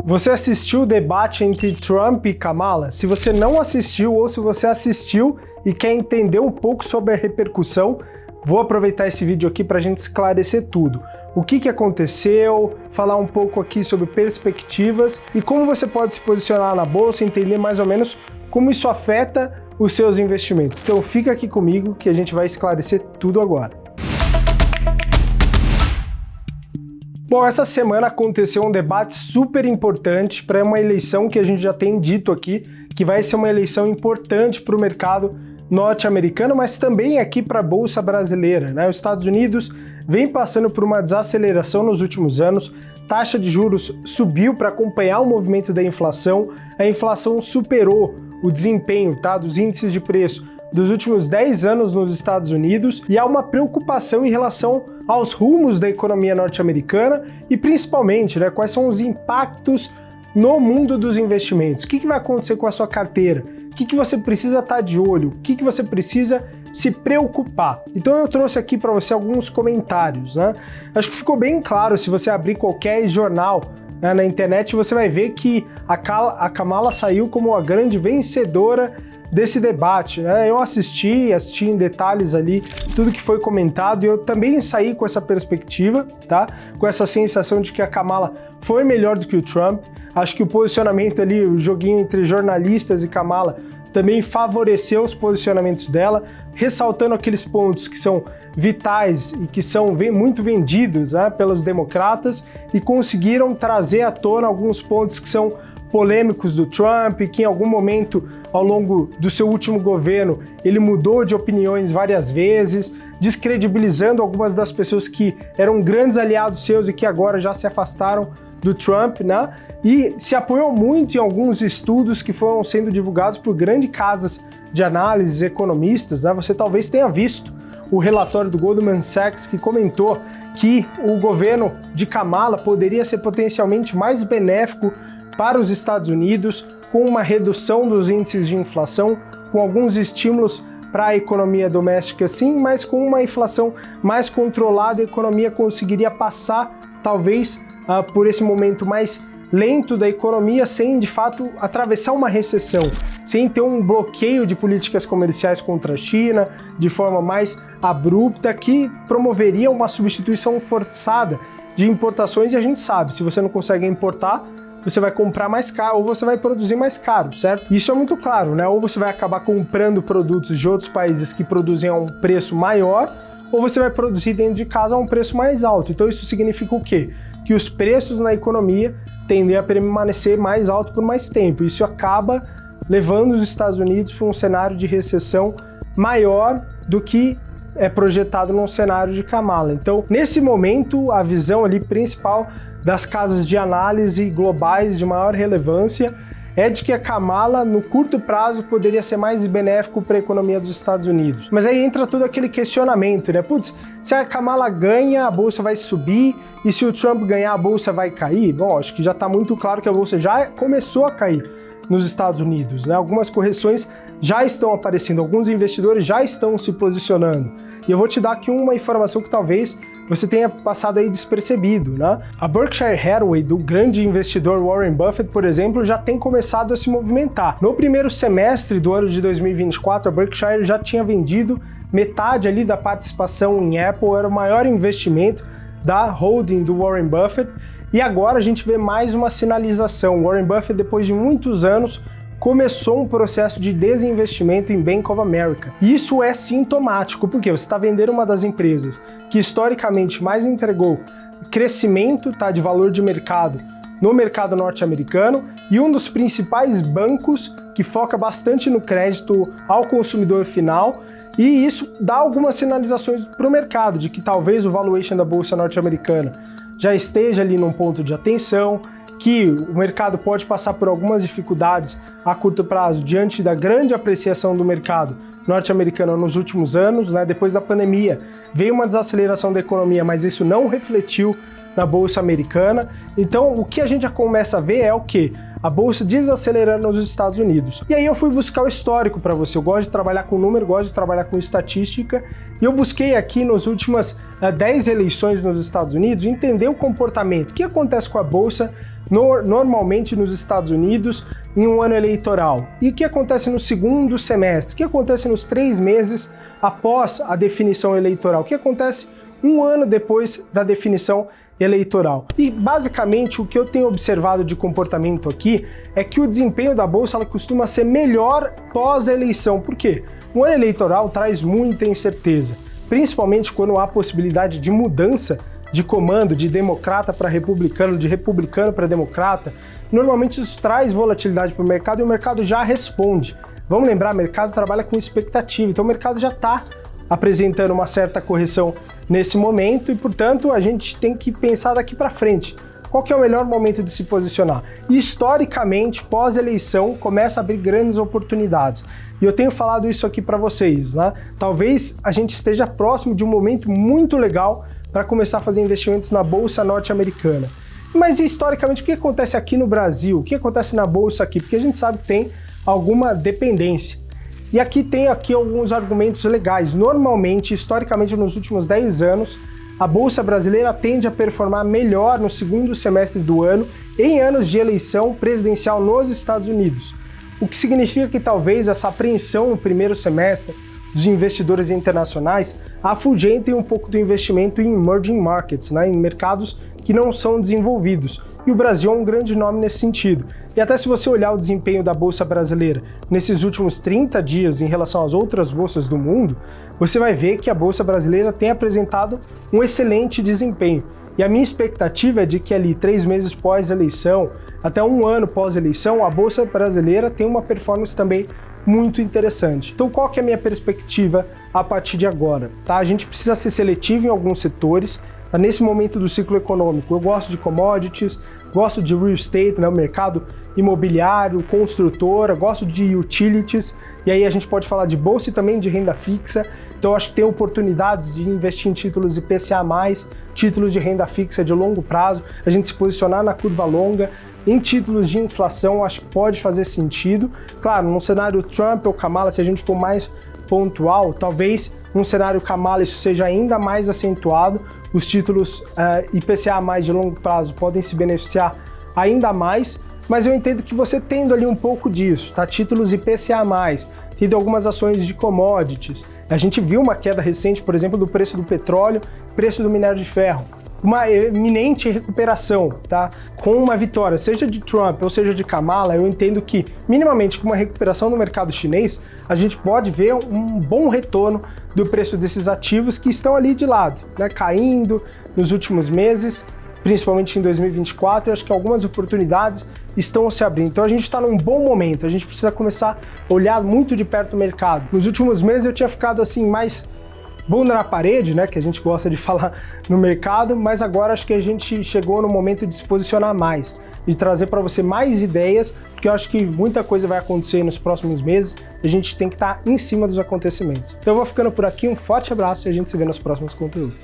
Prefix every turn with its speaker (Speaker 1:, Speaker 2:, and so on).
Speaker 1: Você assistiu o debate entre Trump e Kamala? Se você não assistiu ou se você assistiu e quer entender um pouco sobre a repercussão, vou aproveitar esse vídeo aqui para a gente esclarecer tudo. O que aconteceu, falar um pouco aqui sobre perspectivas e como você pode se posicionar na bolsa, entender mais ou menos como isso afeta os seus investimentos. Então fica aqui comigo que a gente vai esclarecer tudo agora. Bom, essa semana aconteceu um debate super importante para uma eleição que a gente já tem dito aqui, que vai ser uma eleição importante para o mercado norte-americano, mas também aqui para a Bolsa Brasileira, né? Os Estados Unidos vem passando por uma desaceleração nos últimos anos, taxa de juros subiu para acompanhar o movimento da inflação, a inflação superou o desempenho, dos índices de preço dos últimos 10 anos nos Estados Unidos e há uma preocupação em relação aos rumos da economia norte-americana e principalmente, quais são os impactos no mundo dos investimentos. O que vai acontecer com a sua carteira? O que você precisa estar de olho? O que você precisa se preocupar? Então eu trouxe aqui para você alguns comentários, né? Acho que ficou bem claro se você abrir qualquer jornal na internet, você vai ver que a Kamala saiu como a grande vencedora desse debate, né? Eu assisti em detalhes ali tudo que foi comentado e eu também saí com essa perspectiva, com essa sensação de que a Kamala foi melhor do que o Trump. Acho que o posicionamento ali, o joguinho entre jornalistas e Kamala também favoreceu os posicionamentos dela, ressaltando aqueles pontos que são vitais e que são muito vendidos pelos democratas e conseguiram trazer à tona alguns pontos que são polêmicos do Trump, que em algum momento ao longo do seu último governo ele mudou de opiniões várias vezes, descredibilizando algumas das pessoas que eram grandes aliados seus e que agora já se afastaram do Trump, né? E se apoiou muito em alguns estudos que foram sendo divulgados por grandes casas de análises, economistas, né? Você talvez tenha visto o relatório do Goldman Sachs que comentou que o governo de Kamala poderia ser potencialmente mais benéfico para os Estados Unidos, com uma redução dos índices de inflação, com alguns estímulos para a economia doméstica sim, mas com uma inflação mais controlada, a economia conseguiria passar, talvez, por esse momento mais lento da economia, sem de fato atravessar uma recessão, sem ter um bloqueio de políticas comerciais contra a China, de forma mais abrupta, que promoveria uma substituição forçada de importações, e a gente sabe, se você não consegue importar, você vai comprar mais caro ou você vai produzir mais caro, certo? Isso é muito claro, né? Ou você vai acabar comprando produtos de outros países que produzem a um preço maior, ou você vai produzir dentro de casa a um preço mais alto. Então isso significa o quê? Que os preços na economia tendem a permanecer mais alto por mais tempo. Isso acaba levando os Estados Unidos para um cenário de recessão maior do que é projetado num cenário de Kamala. Então, nesse momento, a visão ali principal das casas de análise globais de maior relevância é de que a Kamala, no curto prazo, poderia ser mais benéfico para a economia dos Estados Unidos. Mas aí entra todo aquele questionamento, né? Putz, se a Kamala ganha, a bolsa vai subir, e se o Trump ganhar, a bolsa vai cair? Bom, acho que já está muito claro que a bolsa já começou a cair nos Estados Unidos, né? Algumas correções já estão aparecendo, alguns investidores já estão se posicionando. E eu vou te dar aqui uma informação que talvez você tenha passado aí despercebido, né? A Berkshire Hathaway, do grande investidor Warren Buffett, por exemplo, já tem começado a se movimentar. No primeiro semestre do ano de 2024, a Berkshire já tinha vendido metade ali da participação em Apple, era o maior investimento da holding do Warren Buffett, e agora a gente vê mais uma sinalização. Warren Buffett, depois de muitos anos, começou um processo de desinvestimento em Bank of America. Isso é sintomático, porque você está vendendo uma das empresas que historicamente mais entregou crescimento de valor de mercado no mercado norte-americano e um dos principais bancos que foca bastante no crédito ao consumidor final, e isso dá algumas sinalizações para o mercado de que talvez o valuation da bolsa norte-americana já esteja ali num ponto de atenção, que o mercado pode passar por algumas dificuldades a curto prazo diante da grande apreciação do mercado norte-americano nos últimos anos, né? Depois da pandemia veio uma desaceleração da economia, mas isso não refletiu na bolsa americana. Então o que a gente já começa a ver é o quê? A bolsa desacelerando nos Estados Unidos. E aí eu fui buscar o histórico para você. Eu gosto de trabalhar com número, gosto de trabalhar com estatística, e eu busquei aqui nas últimas 10 eleições nos Estados Unidos entender o comportamento, o que acontece com a bolsa normalmente nos Estados Unidos em um ano eleitoral. E o que acontece no segundo semestre? O que acontece nos 3 meses após a definição eleitoral? O que acontece um ano depois da definição eleitoral? E basicamente o que eu tenho observado de comportamento aqui é que o desempenho da bolsa ela costuma ser melhor pós-eleição. Por quê? O ano eleitoral traz muita incerteza, principalmente quando há possibilidade de mudança de comando de democrata para republicano, de republicano para democrata. Normalmente isso traz volatilidade para o mercado e o mercado já responde. Vamos lembrar, o mercado trabalha com expectativa, então o mercado já está apresentando uma certa correção nesse momento e, portanto, a gente tem que pensar daqui para frente. Qual que é o melhor momento de se posicionar? E, historicamente, pós-eleição, começa a abrir grandes oportunidades. E eu tenho falado isso aqui para vocês, né? Talvez a gente esteja próximo de um momento muito legal para começar a fazer investimentos na Bolsa norte-americana. Mas, historicamente, o que acontece aqui no Brasil? O que acontece na Bolsa aqui? Porque a gente sabe que tem alguma dependência. E aqui tem alguns argumentos legais. Normalmente, historicamente, nos últimos 10 anos, a Bolsa brasileira tende a performar melhor no segundo semestre do ano em anos de eleição presidencial nos Estados Unidos. O que significa que talvez essa apreensão no primeiro semestre dos investidores internacionais afugentem um pouco do investimento em emerging markets, né, em mercados que não são desenvolvidos. E o Brasil é um grande nome nesse sentido. E até se você olhar o desempenho da Bolsa brasileira nesses últimos 30 dias em relação às outras bolsas do mundo, você vai ver que a Bolsa brasileira tem apresentado um excelente desempenho. E a minha expectativa é de que ali 3 meses pós-eleição, até 1 ano pós-eleição, a Bolsa brasileira tem uma performance também muito interessante. Então qual que é a minha perspectiva a partir de agora? Tá? A gente precisa ser seletivo em alguns setores. Nesse momento do ciclo econômico, eu gosto de commodities, gosto de real estate, né, o mercado imobiliário, construtora, gosto de utilities, e aí a gente pode falar de bolsa e também de renda fixa. Então eu acho que tem oportunidades de investir em títulos IPCA+, títulos de renda fixa de longo prazo, a gente se posicionar na curva longa, em títulos de inflação, acho que pode fazer sentido. Claro, num cenário Trump ou Kamala, se a gente for mais pontual, talvez num cenário Kamala isso seja ainda mais acentuado, os títulos IPCA+, de longo prazo podem se beneficiar ainda mais, mas eu entendo que você tendo ali um pouco disso, tá? Títulos IPCA+, tendo algumas ações de commodities. A gente viu uma queda recente, por exemplo, do preço do petróleo, preço do minério de ferro. Uma iminente recuperação, tá? Com uma vitória, seja de Trump ou seja de Kamala, eu entendo que, minimamente, com uma recuperação no mercado chinês, a gente pode ver um bom retorno do preço desses ativos que estão ali de lado, né? Caindo nos últimos meses, principalmente em 2024, eu acho que algumas oportunidades estão se abrindo. Então a gente está num bom momento, a gente precisa começar a olhar muito de perto o mercado. Nos últimos meses eu tinha ficado assim mais bunda na parede, né, que a gente gosta de falar no mercado, mas agora acho que a gente chegou no momento de se posicionar mais, de trazer para você mais ideias, porque eu acho que muita coisa vai acontecer nos próximos meses, e a gente tem que estar em cima dos acontecimentos. Então eu vou ficando por aqui, um forte abraço e a gente se vê nos próximos conteúdos.